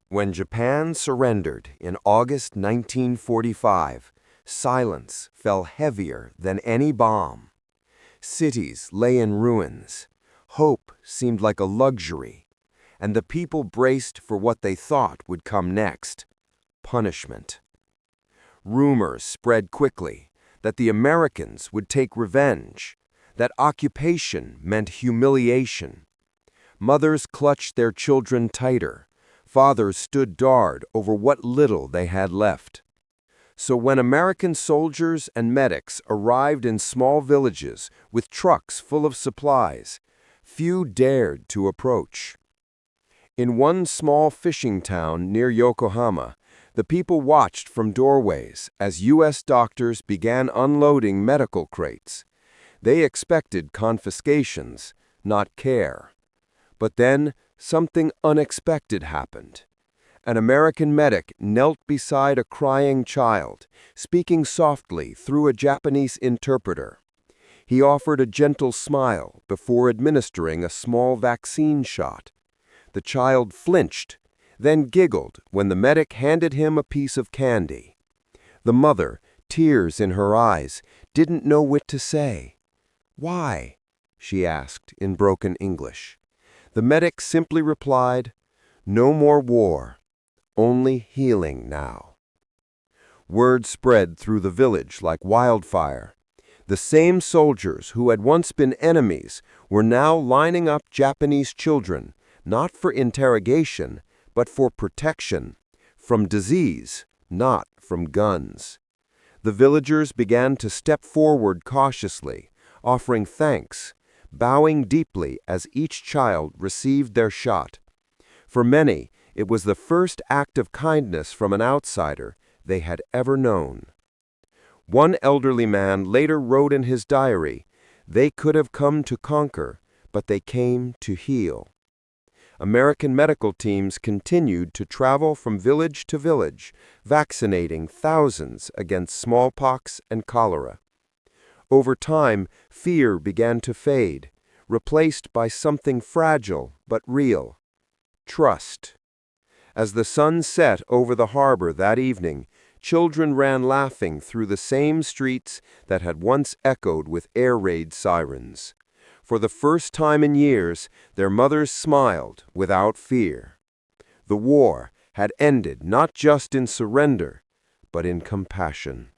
When Japan surrendered in August 1945, silence fell heavier than any bomb. Cities lay in ruins. Hope seemed like a luxury, and the people braced for what they thought would come next: punishment. Rumors spread quickly that the Americans would take revenge, that occupation meant humiliation. Mothers clutched their children tighter. Fathers stood guard over what little they had left. So when American soldiers and medics arrived in small villages with trucks full of supplies, few dared to approach. In one small fishing town near Yokohama, the people watched from doorways as U.S. doctors began unloading medical crates. They expected confiscations, not care. But then something unexpected happened. An American medic knelt beside a crying child, speaking softly through a Japanese interpreter. He offered a gentle smile before administering a small vaccine shot. The child flinched, then giggled when the medic handed him a piece of candy. The mother, tears in her eyes, didn't know what to say. "Why?" she asked in broken English. The medic simply replied, "No more war. Only healing now." Word spread through the village like wildfire. The same soldiers who had once been enemies were now lining up Japanese children, not for interrogation, but for protection, from disease, not from guns. The villagers began to step forward cautiously, offering thanks, bowing deeply as each child received their shot. For many, it was the first act of kindness from an outsider they had ever known. One elderly man later wrote in his diary, "They could have come to conquer, but they came to heal." American medical teams continued to travel from village to village, vaccinating thousands against smallpox and cholera. Over time, fear began to fade, replaced by something fragile but real: trust. As the sun set over the harbor that evening, children ran laughing through the same streets that had once echoed with air raid sirens. For the first time in years, their mothers smiled without fear. The war had ended not just in surrender, but in compassion.